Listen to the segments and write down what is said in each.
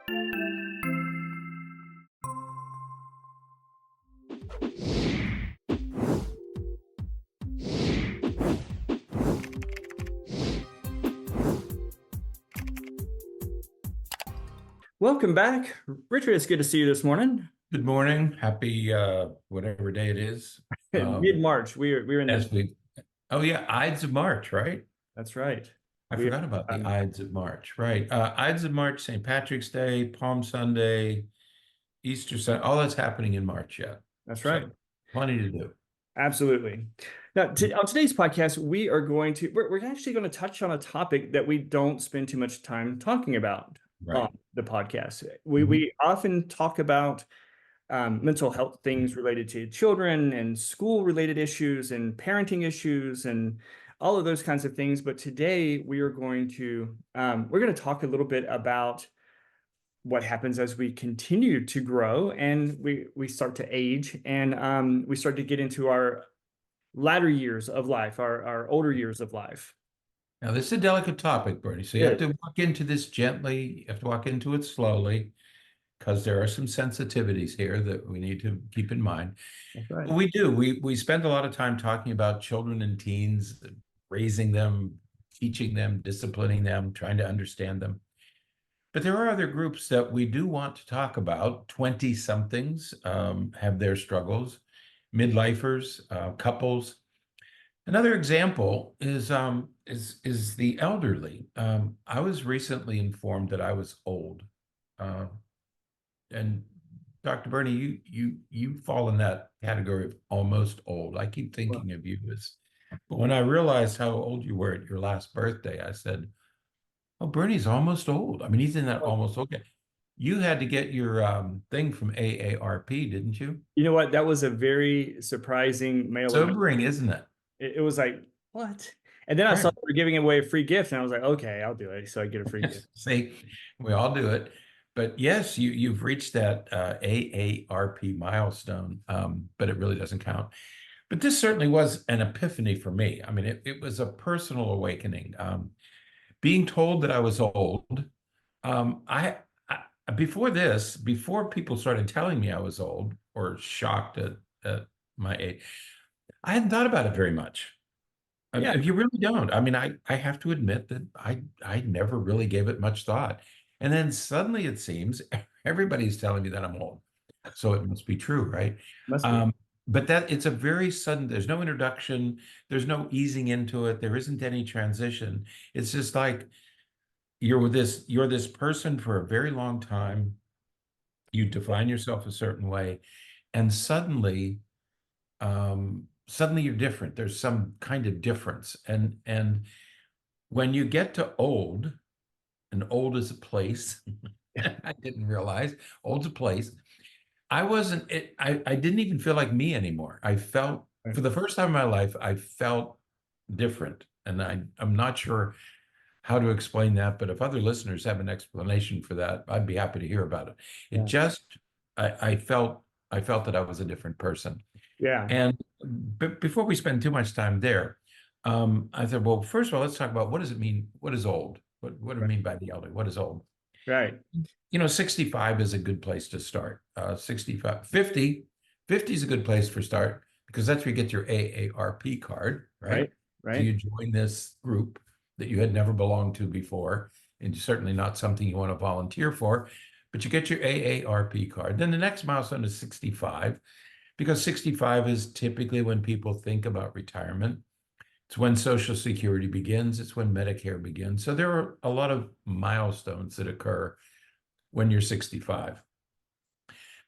Welcome back. Richard, it's good to see you this morning. Good morning. Happy whatever day it is. Mid-March. We're in As the we Oh yeah, Ides of March, right? That's right. I We forgot about the um, Ides of March, right? Ides of March, St. Patrick's Day, Palm Sunday, Easter Sunday, all that's happening in March yet. that's right. So plenty to do. Absolutely. Now, on today's podcast, we're actually going to touch on a topic that we don't spend too much time talking about Right. on the podcast. We Mhm. we often talk about mental health things related to children and school related issues and parenting issues and all of those kinds of things. But today we're going to talk a little bit about what happens as we continue to grow and we start to age and we start to get into our latter years of life, our older years of life. Now this is a delicate topic, Bernie. So you have Good. to walk into this gently, you have to walk into it slowly, because there are some sensitivities here that we need to keep in mind. That's right. We do. We spend a lot of time talking about children and teens, raising them, teaching them, disciplining them, trying to understand them. But there are other groups that we do want to talk about. 20 somethings have their struggles, midlifers, couples. Another example is the elderly. I was recently informed that I was old. Uh, and Dr. Berney, you fall in that category of almost old. I keep Well, thinking of you as, but when I realized how old you were at your last birthday, I said, "Oh, Bernie's almost old. I mean, he's in that almost okay." You had to get your thing from AARP, didn't you? you know what? That was a very surprising mailer. Sobering, isn't it? It was like, what? And then I saw Right. they were giving away a free gift, and I was like, okay, I'll do it. So I get a free gift. Yes. See, we all do it. But yes, you've reached that AARP milestone, but it really doesn't count. But this certainly was an epiphany for me. I mean, it was a personal awakening. Being told that I was old, before this, before people started telling me I was old or shocked at my age, I hadn't thought about it very much. Yeah, You really don't. I mean, I have to admit that I never really gave it much thought. And then suddenly it seems everybody's telling me that I'm old. So it must be true, right? must be. Um, but that it's a very sudden, there's no introduction, there's no easing into it, there isn't any transition. It's just like you're this person for a very long time. You define yourself a certain way, and suddenly you're different. There's some kind of difference. And when you get to old, and old is a place, I didn't realize old's a place. I didn't even feel like me anymore. I felt for the first time in my life, I felt different. And I'm not sure how to explain that, but if other listeners have an explanation for that, I'd be happy to hear about it. It Yeah. just I felt that I was a different person. Yeah. And before we spend too much time there, I said, well, first of all, let's talk about what does it mean? What is old? What do we mean by the elder? What is old? Right. 65 is a good place to start. 65, 50 is a good place for start because that's where you get your AARP card, right? Right. So you Right. join this group that you had never belonged to before, and certainly not something you want to volunteer for, but you get your AARP card. Then the next milestone is 65, because 65 is typically when people think about retirement. It's when Social Security begins, it's when Medicare begins. So there are a lot of milestones that occur when you're 65.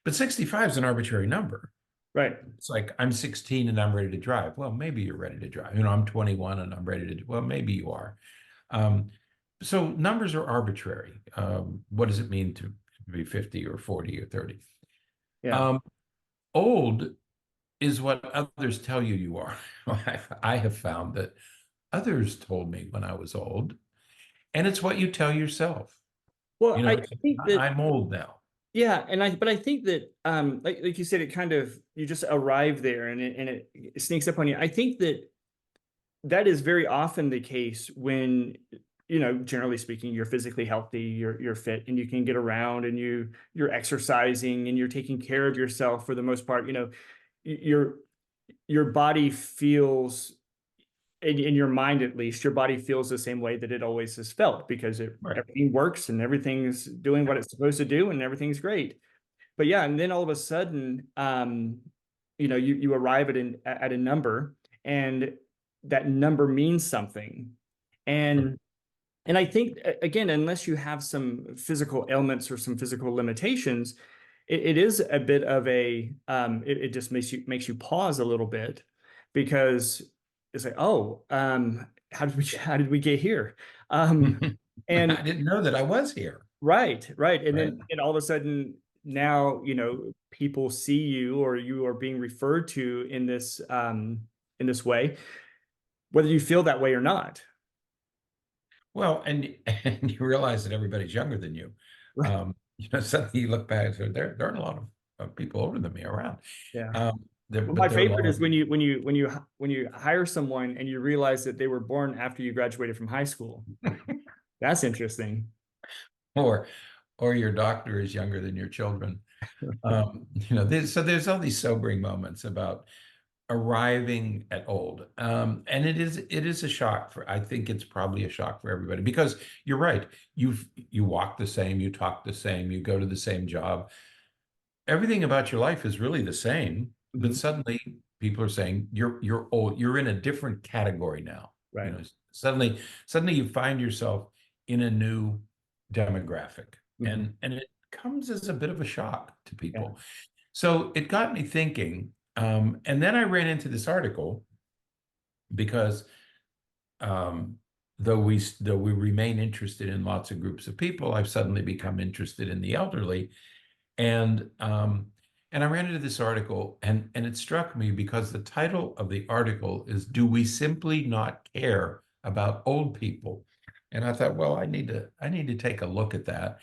But 65 is an arbitrary number. Right. It's like I'm 16 and I'm ready to drive. Well, maybe you're ready to drive. I'm 21 and I'm ready to, well, maybe you are. Um, so numbers are arbitrary. What does it mean to be 50 or 40 or 30? Yeah. Um, Old is what others tell you you are. I have found that others told me when I was old, and it's what you tell yourself. Well, I think that I'm old now. yeah, but I think that like you said, it kind of you just arrive there and it sneaks up on you. I think that that is very often the case when generally speaking, you're physically healthy, you're fit, and you can get around, and you're exercising, and you're taking care of yourself for the most part. Your your body feels, in your mind at least, your body feels the same way that it always has felt, because Right. everything works and everything's doing what it's supposed to do and everything's great. But yeah, and then all of a sudden, you arrive at a number, and that number means something. And I think, again, unless you have some physical ailments or some physical limitations, it is a bit of it just makes you pause a little bit, because it's like, oh, how did we get here? Um, and I didn't know that I was here. right, right. And Right. then all of a sudden now, people see you, or you are being referred to in this way, whether you feel that way or not. Well, and and you realize that everybody's younger than you. Right. Suddenly you look back and say, there aren't a lot of people older than me around. Yeah. Well, my But there are a lot favorite is of, when you hire someone and you realize that they were born after you graduated from high school. That's interesting. or or your doctor is younger than your children. So there's all these sobering moments about arriving at old. And it is a shock I think it's probably a shock for everybody, because you're right. You walk the same, you talk the same, you go to the same job. Everything about your life is really the same, but Mhm. suddenly people are saying you're old, you're in a different category now. You Right. know, suddenly you find yourself in a new demographic, Mhm. and it comes as a bit of a shock to Yeah. people. So it got me thinking, and then I ran into this article because um, though we remain interested in lots of groups of people, I've suddenly become interested in the elderly, and I ran into this article, and it struck me because the title of the article is "Do We Simply Not Care About Old People?" And I thought, well, I need to take a look at that,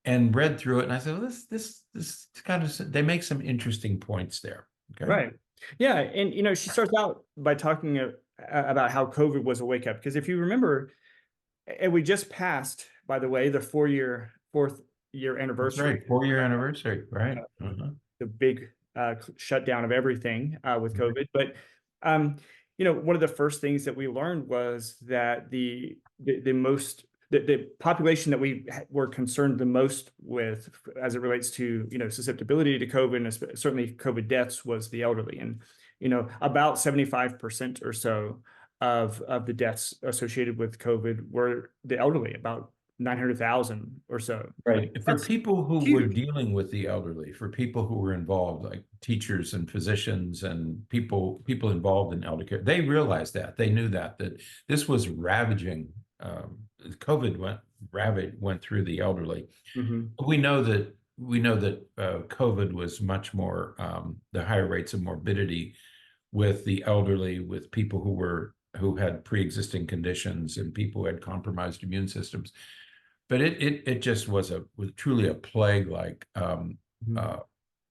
and read through it, and I said, well, this kind of they make some interesting points there. Okay. Right. Yeah. And, she starts out by talking about how COVID was a wake up. Because if you remember, and we just passed, by the way, the fourth year That's anniversary, right. 4-year anniversary. Right. Uh-huh. the big shutdown of everything with Right. COVID. But one of the first things that we learned was that the population that we were concerned the most with, as it relates to susceptibility to COVID, and certainly COVID deaths, was the elderly. And about 75% or so of the deaths associated with COVID were the elderly, about 900,000 or so. Right. For That's people who were huge. dealing with the elderly, for people who were involved, like teachers and physicians and people involved in elder care, they realized that. They knew that this was ravaging. COVID went through the elderly. Mhm. We know that COVID was much more, the higher rates of morbidity with the elderly, with people who had pre-existing conditions and people who had compromised immune systems. But it just was truly a plague-like Mhm. uh,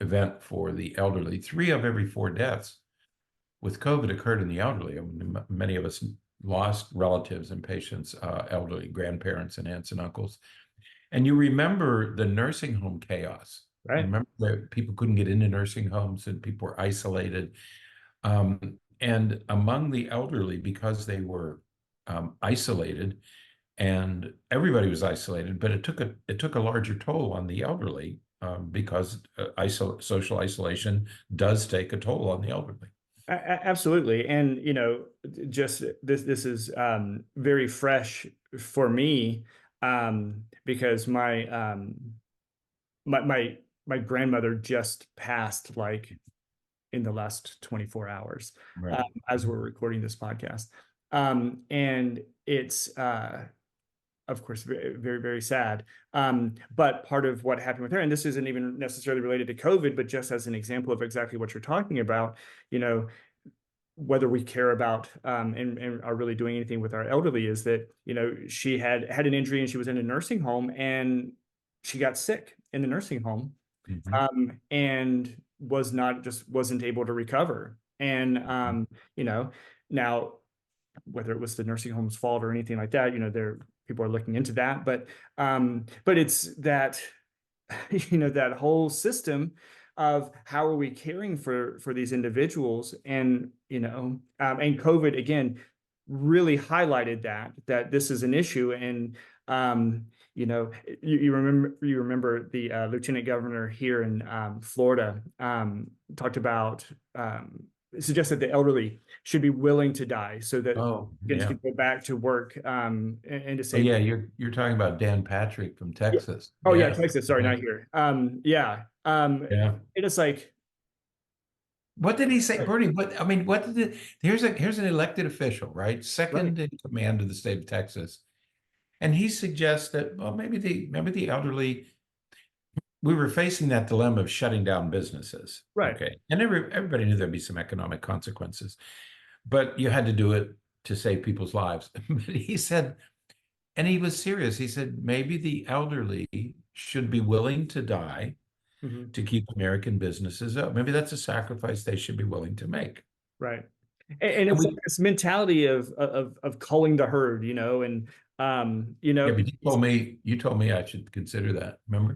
event for the elderly. 3 of every 4 deaths with COVID occurred in the elderly. I mean, many of us lost relatives and patients, elderly grandparents and aunts and uncles. And you remember the nursing home chaos. You Right. remember that people couldn't get into nursing homes and people were isolated. And among the elderly, because they were isolated, and everybody was isolated, but it took a larger toll on the elderly, because social isolation does take a toll on the elderly. Absolutely. And, just this is very fresh for me, because my grandmother just passed, like, in the last 24 hours, Right. as we're recording this podcast. And it's, of course, very, very, very sad. But part of what happened with her, and this isn't even necessarily related to COVID, but just as an example of exactly what you're talking about, you know, whether we care about and are really doing anything with our elderly, is that she had an injury and she was in a nursing home, and she got sick in the nursing home, Mhm. and wasn't able to recover. And now, whether it was the nursing home's fault or anything like that, people are looking into that, but it's that, that whole system of how are we caring for these individuals, and COVID again really highlighted that this is an issue. And you remember the lieutenant governor here in Florida talked about suggested the elderly should be willing to die so that Oh, kids yeah. could go back to work, and to Oh, save. yeah, you're talking about Dan Patrick from Yeah. Texas. Oh yeah, Yes. Texas. Sorry, Yeah. not here. Yeah. Yeah. It is like, What did he say, Bernie? What I mean, what did it, here's an elected official, right? right. Second in command of the state of Texas. And he suggests that, well, maybe the elderly, we were facing that dilemma of shutting down businesses. Right. Okay. And everybody knew there'd be some economic consequences, but you had to do it to save people's lives. But he said, and he was serious. He said, maybe the elderly should be willing to die Mhm. to keep American businesses up. Maybe that's a sacrifice they should be willing to make. Right. And And it's we, like this mentality of culling the herd, and yeah, but you told me I should consider that. Remember,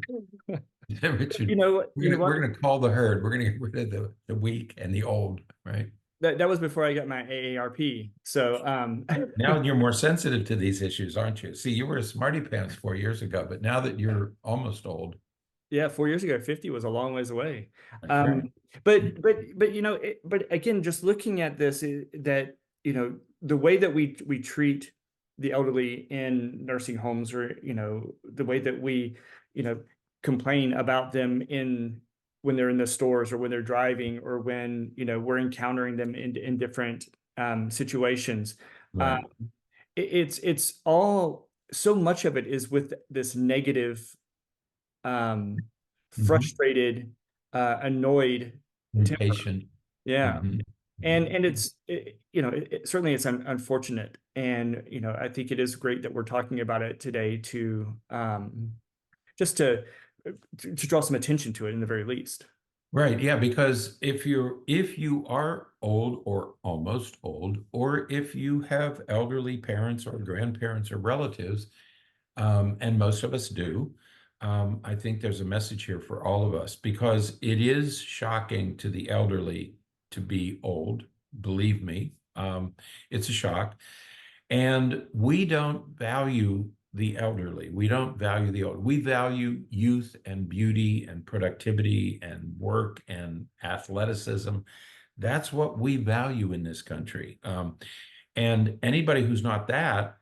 Richard, we're what? gonna call the herd. We're gonna get rid of the weak and the old, right? That was before I got my AARP. So Now you're more sensitive to these issues, aren't you? See, you were a smarty pants 4 years ago, but now that you're almost old, yeah, 4 years ago, 50 was a long ways away. that's right. Um, but again, just looking at this, that the way that we treat the elderly in nursing homes, or the way that we complain about them in when they're in the stores, or when they're driving, or when we're encountering them in different situations. Uh, Right. it's all, so much of it is with this negative, Mhm. frustrated, annoyed temper. Impatient. Yeah. Mhm. And certainly it's unfortunate. And, I think it is great that we're talking about it today to, just to draw some attention to it in the very least. Right, yeah, because if you are old or almost old, or if you have elderly parents or grandparents or relatives, and most of us do, I think there's a message here for all of us because it is shocking to the elderly to be old. Believe me, it's a shock. And we don't value the elderly. We don't value the old. We value youth and beauty and productivity and work and athleticism. That's what we value in this country. And anybody who's not that,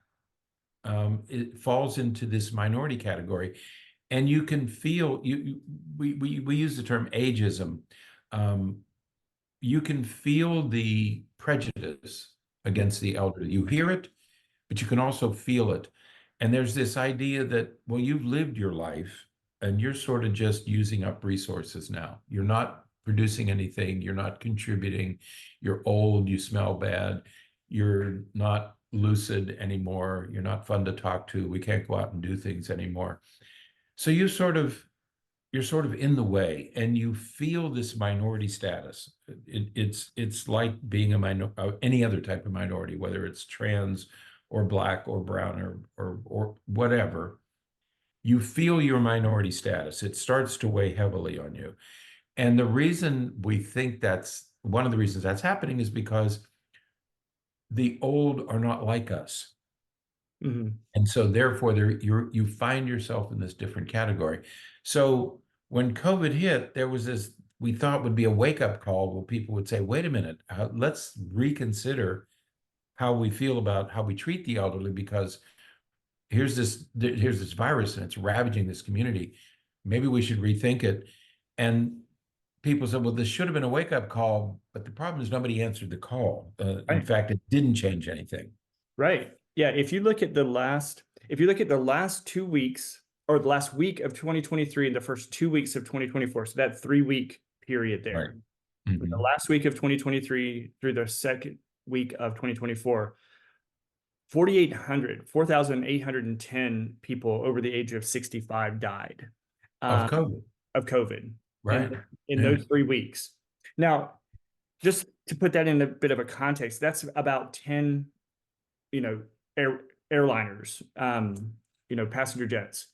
it falls into this minority category. And you can feel we use the term ageism. Um, you can feel the prejudice against the elderly. You hear it, but you can also feel it. And there's this idea that, well, you've lived your life and you're sort of just using up resources now. You're not producing anything, you're not contributing, you're old, you smell bad, you're not lucid anymore, you're not fun to talk to, we can't go out and do things anymore. So you're sort of in the way and you feel this minority status. It's like being any other type of minority, whether it's trans or black or brown or whatever. You feel your minority status. It starts to weigh heavily on you. And the reason we think that's one of the reasons that's happening is because the old are not like us. Mhm. And so therefore you find yourself in this different category. So when COVID hit, there was this, we thought would be a wake-up call where people would say, wait a minute, let's reconsider how we feel about how we treat the elderly because here's this virus and it's ravaging this community. Maybe we should rethink it. And people said, well, this should have been a wake-up call, but the problem is nobody answered the call. In Right. fact, it didn't change anything. Right. Yeah. If you look at the last 2 weeks, or the last week of 2023 and the first 2 weeks of 2024, so that 3 week period Right. there, from the Mhm. last week of 2023 through the second week of 2024, 4,810 people over the age of 65 died, Of um, COVID. of COVID Right. in Yeah. those 3 weeks. Now, just to put that in a bit of a context, that's about 10, you know, airliners, passenger jets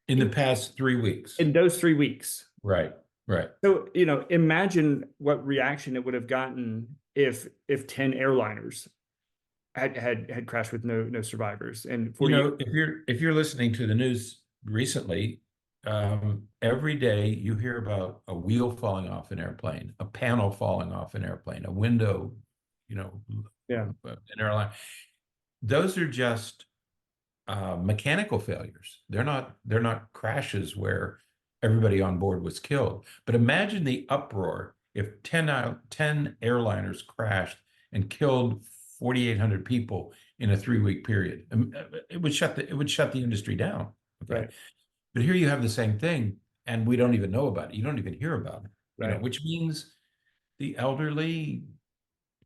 In the past 3 weeks. in those 3 weeks. Right, right. So, imagine what reaction it would have gotten if 10 airliners had crashed with no survivors and 48. If you're listening to the news recently, every day you hear about a wheel falling off an airplane, a panel falling off an airplane, a window, Yeah, an airline. Those are just mechanical failures. They're not crashes where everybody on board was killed. But imagine the uproar if 10 airliners crashed and killed 4,800 people in a 3-week period. It would shut the industry down. Okay. right, But here you have the same thing, and we don't even know about it. You don't even hear about it. right. Which means the elderly,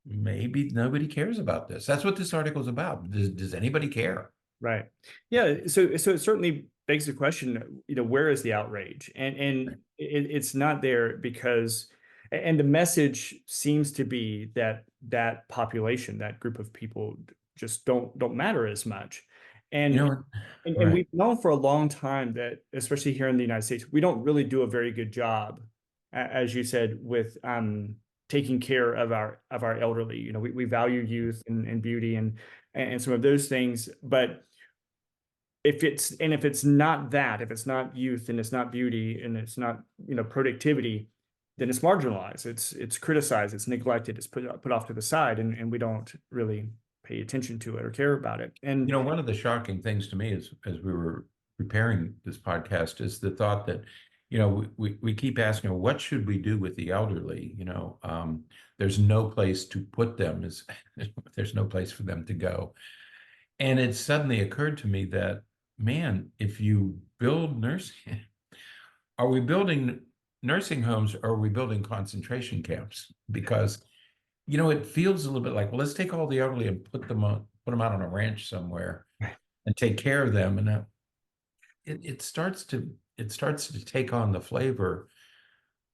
maybe nobody cares about this. That's what this article is about. Does anybody care? Right. Yeah. So it certainly begs the question, where is the outrage? And it's not there because, and the message seems to be that population, that group of people just don't matter as much. And, and Right. we've known for a long time that, especially here in the United States, we don't really do a very good job, as you said, with taking care of our elderly. We value youth and beauty and some of those things, but if it's not that, if it's not youth and it's not beauty and it's not productivity, then it's marginalized, it's criticized, it's neglected, it's put off to the side, and we don't really pay attention to it or care about it. And one of the shocking things to me is, as we were preparing this podcast, is the thought that we keep asking, what should we do with the elderly? There's no place to put them, there's no place for them to go. And it suddenly occurred to me that, man, if you build nursing, are we building nursing homes or are we building concentration camps? Because, it feels a little bit like, well, let's take all the elderly and put them out on a ranch somewhere and take care of them. And it starts to take on the flavor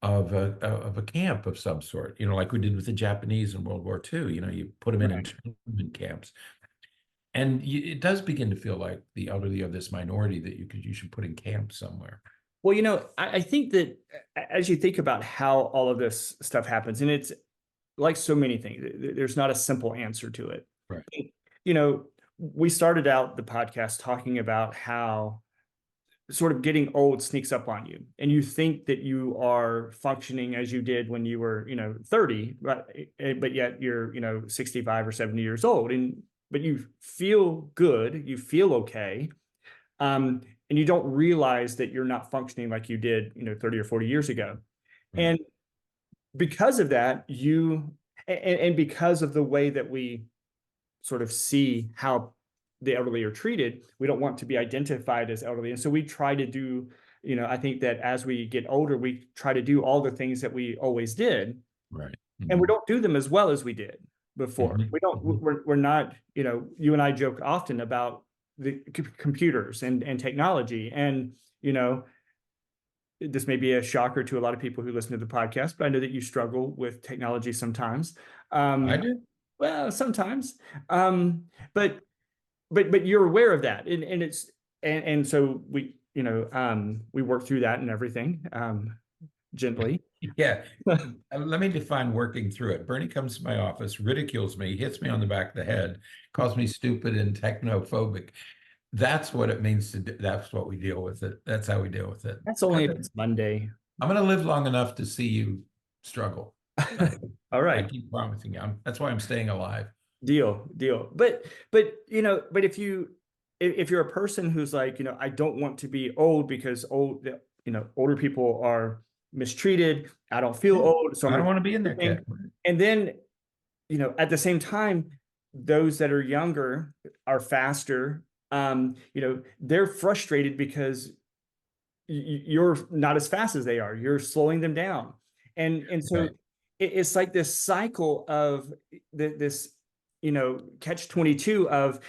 of a camp of some sort, like we did with the Japanese in World War II. You put them in internment camps. And it does begin to feel like the elderly are this minority that you should put in camp somewhere. Well, I think that as you think about how all of this stuff happens, and it's like so many things, there's not a simple answer to it. Right. We started out the podcast talking about how sort of getting old sneaks up on you, and you think that you are functioning as you did when you were, 30, but yet you're, 65 or 70 years old, but you feel good, you feel okay, and you don't realize that you're not functioning like you did, 30 or 40 years ago. Right. And because of that, and because of the way that we sort of see how the elderly are treated, we don't want to be identified as elderly. And so we try to do, I think that as we get older, we try to do all the things that we always did. Right. And we don't do them as well as we did before. We don't, we're not, you and I joke often about the computers and technology. And, this may be a shocker to a lot of people who listen to the podcast, but I know that you struggle with technology sometimes. I do. Well, sometimes. But you're aware of that. And so we work through that and everything, gently. Yeah. Let me define working through it. Bernie comes to my office, ridicules me, hits me on the back of the head, calls me stupid and technophobic. That's what it means to do. That's what we deal with it. That's how we deal with it. That's only if it's Monday. I'm going to live long enough to see you struggle. All right. I keep promising you. That's why I'm staying alive. Deal. But if you're a person who's like, I don't want to be old because older people are mistreated. I don't feel old, so I don't want to be in there. And then, at the same time, those that are younger are faster. They're frustrated because you're not as fast as they are. You're slowing them down, and so Right. It's like this cycle of this catch-22 of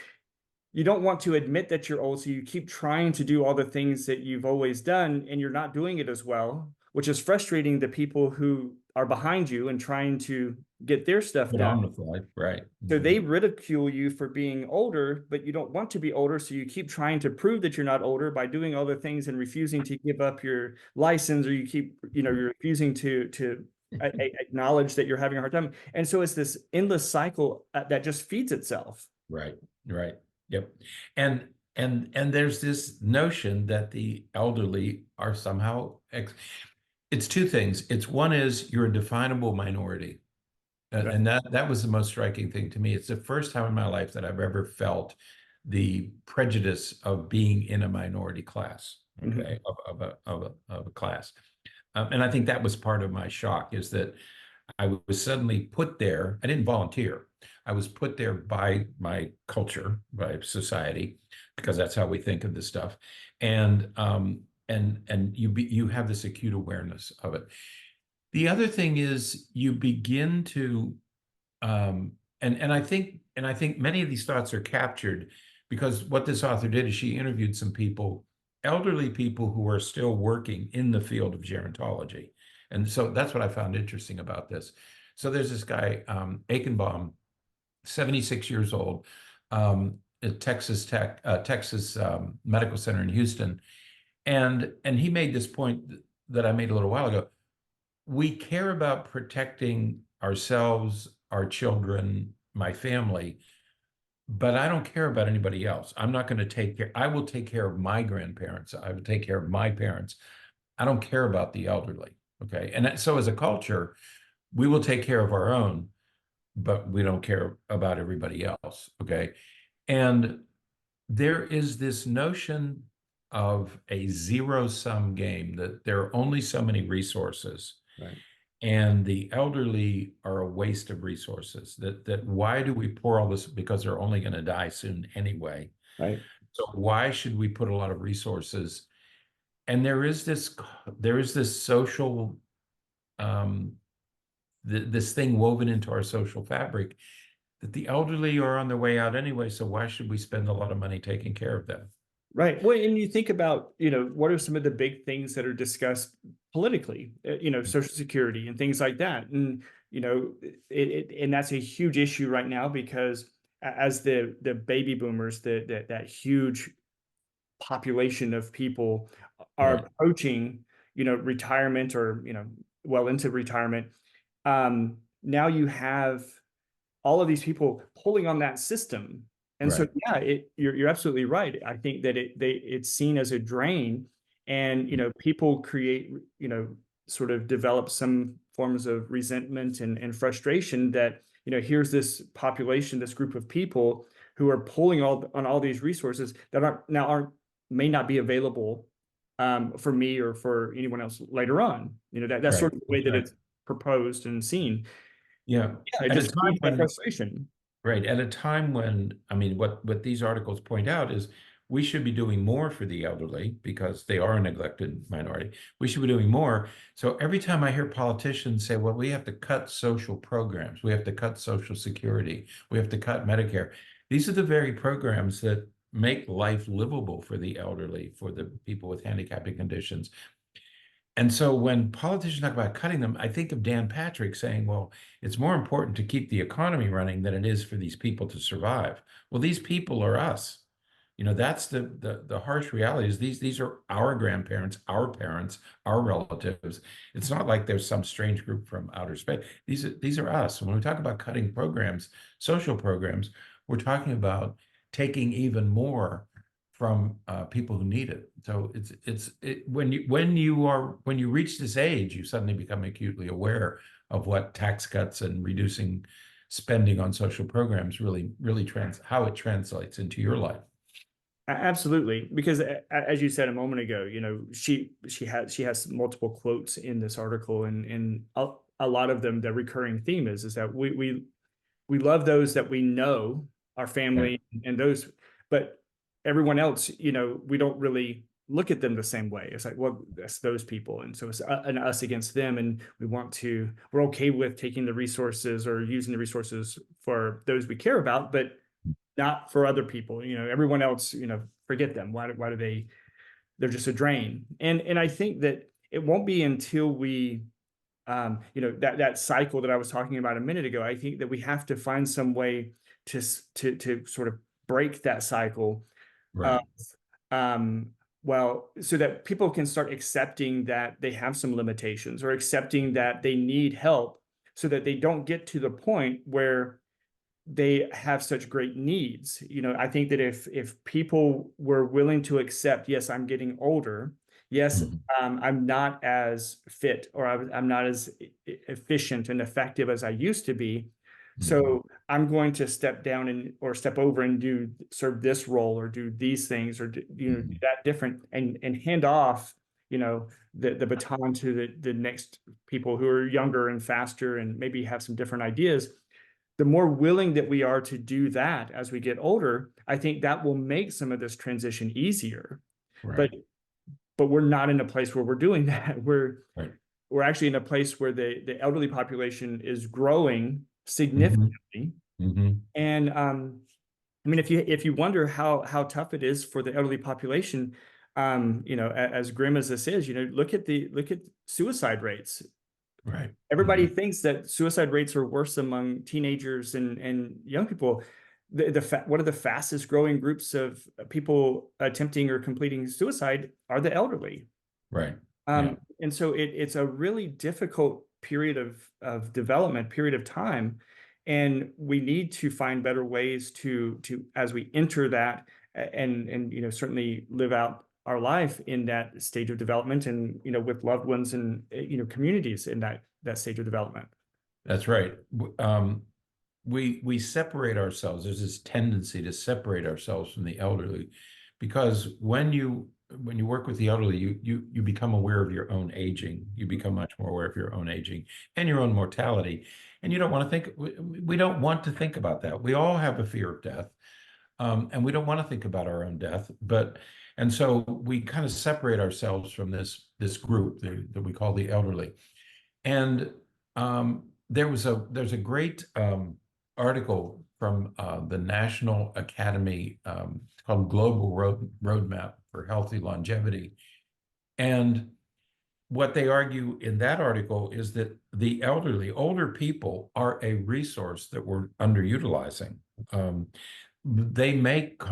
you don't want to admit that you're old, so you keep trying to do all the things that you've always done, and you're not doing it as well, which is frustrating the people who are behind you and trying to get their stuff Put done. on the fly, right? So Mhm. they ridicule you for being older, but you don't want to be older. So you keep trying to prove that you're not older by doing all the things and refusing to give up your license, or you keep, you're refusing to acknowledge that you're having a hard time. And so it's this endless cycle that just feeds itself. Right, right. Yep. And there's this notion that the elderly are somehow it's two things. It's one is you're a definable minority. Right. And that was the most striking thing to me. It's the first time in my life that I've ever felt the prejudice of being in a minority class, Mhm. okay, of a class. And I think that was part of my shock is that I was suddenly put there. I didn't volunteer. I was put there by my culture, by society, because that's how we think of this stuff. And you have this acute awareness of it. The other thing is you begin to and I think many of these thoughts are captured because what this author did is she interviewed some people, elderly people who are still working in the field of gerontology. And so that's what I found interesting about this. So there's this guy, Aikenbaum, 76 years old, at Texas Medical Center in Houston. And he made this point that I made a little while ago. We care about protecting ourselves, our children, my family, but I don't care about anybody else. I'm not going to take care. I will take care of my grandparents. I will take care of my parents. I don't care about the elderly. Okay. And so as a culture, we will take care of our own, but we don't care about everybody else. Okay. And there is this notion of a zero-sum game that there are only so many resources Right. and the elderly are a waste of resources. That why do we pour all this? Because they're only going to die soon anyway. Right. So why should we put a lot of resources? And there is this social um, this thing woven into our social fabric that the elderly are on their way out anyway. So why should we spend a lot of money taking care of them? Right. Well, and you think about, what are some of the big things that are discussed politically, Social Security and things like that. And, and that's a huge issue right now because as the baby boomers, that huge population of people are Right, approaching, retirement or, well into retirement. Now you have all of these people pulling on that system. And so, right, yeah, you're absolutely right. I think that it's seen as a drain, and people create, sort of develop some forms of resentment and frustration that here's this population, this group of people who are pulling on all these resources that aren't may not be available for me or for anyone else later on. That's right. sort of the way That's that right. it's proposed and seen. Yeah. Yeah, it At a just time feeds that when frustration. Right. At a time when, I mean, what these articles point out is we should be doing more for the elderly because they are a neglected minority. We should be doing more. So every time I hear politicians say, well, we have to cut social programs, we have to cut Social Security, we have to cut Medicare, these are the very programs that make life livable for the elderly, for the people with handicapping conditions. And so when politicians talk about cutting them, I think of Dan Patrick saying, well, it's more important to keep the economy running than it is for these people to survive. Well, these people are us. That's the harsh reality is these are our grandparents, our parents, our relatives. It's not like there's some strange group from outer space. These are us. When we talk about cutting programs, social programs, we're talking about taking even more from people who need it. So when you reach this age, you suddenly become acutely aware of what tax cuts and reducing spending on social programs really how it translates into your life. Absolutely, because as you said a moment ago, she has multiple quotes in this article, and a lot of them, the recurring theme is that we love those that we know, our Right, family and those, but everyone else, we don't really look at them the same way. It's like, well, that's those people. And so it's an us against them. And we're okay with taking the resources or using the resources for those we care about, but not for other people. Everyone else, forget them. Why do they're just a drain. And I think that it won't be until we, that cycle that I was talking about a minute ago. I think that we have to find some way to sort of break that cycle. Uh, Right. um, well, so that people can start accepting that they have some limitations, or accepting that they need help, so that they don't get to the point where they have such great needs. I think that if people were willing to accept, yes, I'm getting older, yes, Mhm. I'm not as fit, or I'm not as efficient and effective as I used to be. Mhm. So I'm going to step down and or step over and do serve this role, or do these things, or do Mhm. that different, and hand off the baton to the next people who are younger and faster and maybe have some different ideas. The more willing that we are to do that as we get older, I think that will make some of this transition easier. But Right. we're not in a place where we're doing that. Right. We're actually in a place where the elderly population is growing Mhm. significantly. Mhm. And I mean, if you wonder how tough it is for the elderly population, as grim as this is, look at suicide rates. Right. Everybody Mhm. thinks that suicide rates are worse among teenagers and young people. One of the fastest growing groups of people attempting or completing suicide are the elderly. Right. Yeah. And so it's a really difficult period of development, period of time. And we need to find better ways to as we enter that, and certainly live out our life in that stage of development, and with loved ones, and communities in that stage of development. That's right. We separate ourselves. There's this tendency to separate ourselves from the elderly, because when you work with the elderly, you become aware of your own aging. You become much more aware of your own aging and your own mortality. And you don't want to think. We don't want to think about that. We all have a fear of death, and we don't want to think about our own death. And so we kind of separate ourselves from this group that we call the elderly. And there's a great article from the National Academy, called Global Roadmap for Healthy Longevity. And what they argue in that article is that the elderly, older people, are a resource that we're underutilizing. Um, they make,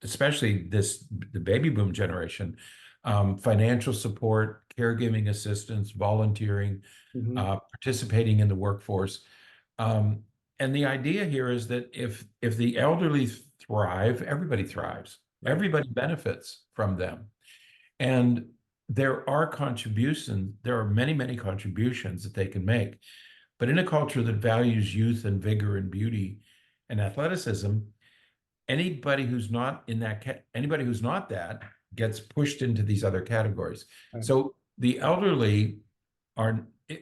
especially the baby boom generation, financial support, caregiving assistance, volunteering, Mhm. participating in the workforce. Um, and the idea here is that if the elderly thrive, everybody thrives. Right. Everybody benefits from them. And there are many, many contributions that they can make. But in a culture that values youth and vigor and beauty and athleticism, anybody who's not that gets pushed into these other categories. Right. So the elderly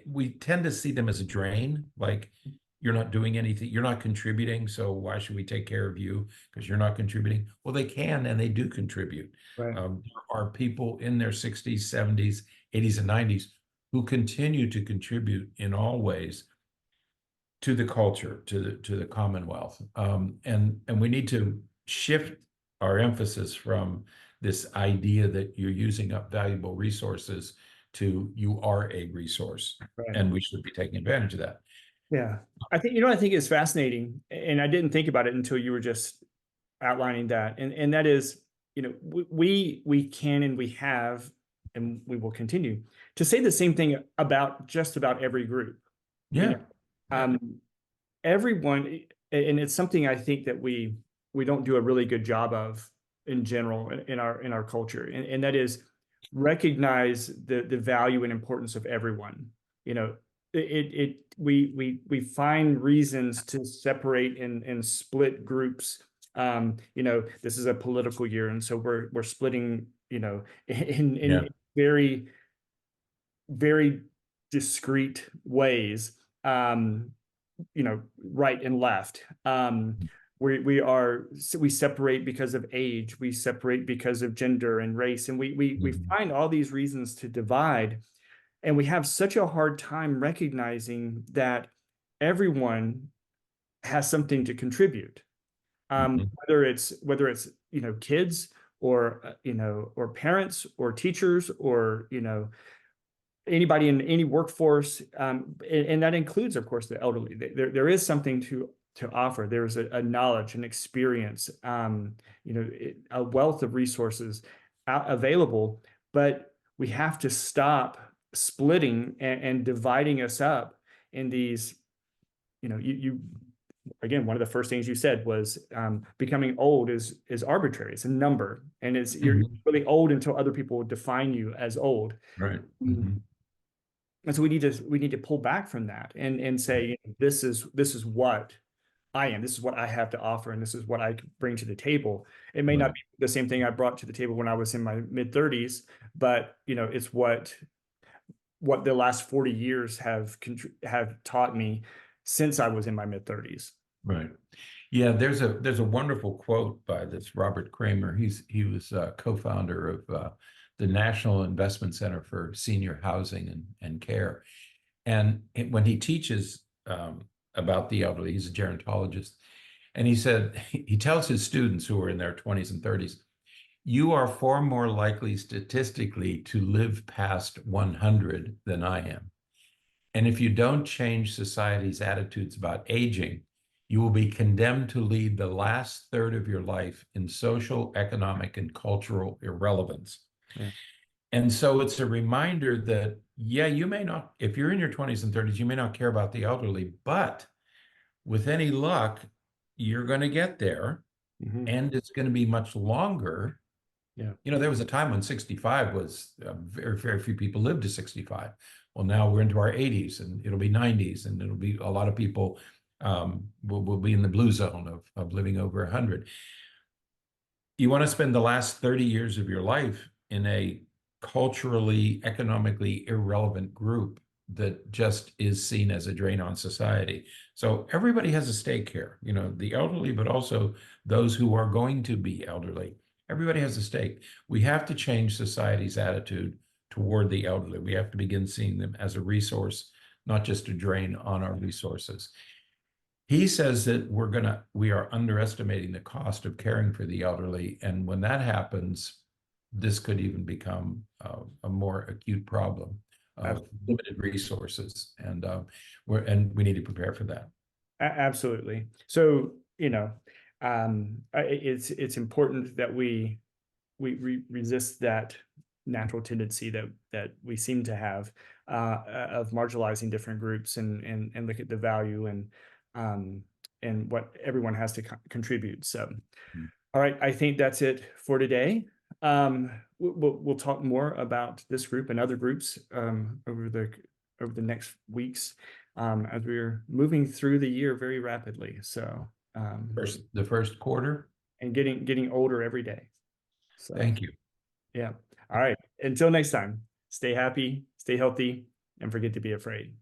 we tend to see them as a drain, like you're not doing anything, you're not contributing, so why should we take care of you because you're not contributing? Well, they can and they do contribute. Right. There are people in their 60s, 70s, 80s, and 90s who continue to contribute in all ways to the culture, to the Commonwealth. And we need to shift our emphasis from this idea that you're using up valuable resources to you are a resource, Right. and we should be taking advantage of that. Yeah. I think is fascinating, and I didn't think about it until you were just outlining that. And that is, we can, and we have, and we will continue to say the same thing about just about every group. You know, Yeah, yeah. um, everyone, and it's something I think that we don't do a really good job of in general in our culture, and that is recognize the value and importance of everyone. You know, we find reasons to separate and split groups. This is a political year, and so we're splitting, in Yeah. very, very discrete ways. Right and left. We separate because of age, we separate because of gender and race, and we Mhm. find all these reasons to divide, and we have such a hard time recognizing that everyone has something to contribute. Mhm. Whether it's kids, or or parents, or teachers, or anybody in any workforce, and that includes, of course, the elderly. There is something to offer. There's a knowledge, an experience, a wealth of resources available, but we have to stop splitting and dividing us up in these. You again, one of the first things you said was becoming old is arbitrary. It's a number, and you're Mhm. really old until other people define you as old. Right. Mm. And so we need to pull back from that and say, this is what I am. This is what I have to offer, and this is what I bring to the table. It may not Right. be the same thing I brought to the table when I was in my mid-30s, but it's what the last 40 years have taught me since I was in my mid-30s. Right. Yeah, there's a wonderful quote by this Robert Kramer. He was co-founder of the National Investment Center for Senior Housing and Care. And when he teaches about the elderly, he's a gerontologist, and he said he tells his students who are in their 20s and 30s, you are far more likely statistically to live past 100 than I am. And if you don't change society's attitudes about aging, you will be condemned to lead the last third of your life in social, economic, and cultural irrelevance. Yeah. And so it's a reminder that, yeah, you may not, if you're in your 20s and 30s, you may not care about the elderly, but with any luck, you're going to get there, Mm-hmm. and it's going to be much longer. Yeah. There was a time when 65 was very, very few people lived to 65. Well, now we're into our 80s, and it'll be 90s, and it'll be a lot of people will be in the blue zone of living over 100. You want to spend the last 30 years of your life in a culturally, economically irrelevant group that just is seen as a drain on society. So everybody has a stake here, the elderly, but also those who are going to be elderly. Everybody has a stake. We have to change society's attitude toward the elderly. We have to begin seeing them as a resource, not just a drain on our resources. He says that we are underestimating the cost of caring for the elderly. And when that happens, this could even become a more acute problem of limited resources. And we need to prepare for that. Absolutely. So, it's important that we resist that natural tendency that we seem to have of marginalizing different groups and look at the value and what everyone has to contribute. So, all right, I think that's it for today. We'll talk more about this group and other groups over the next weeks as we're moving through the year very rapidly. So, The first quarter. and getting older every day. So, Thank you. yeah. All right. Until next time, stay happy, stay healthy, and forget to be afraid.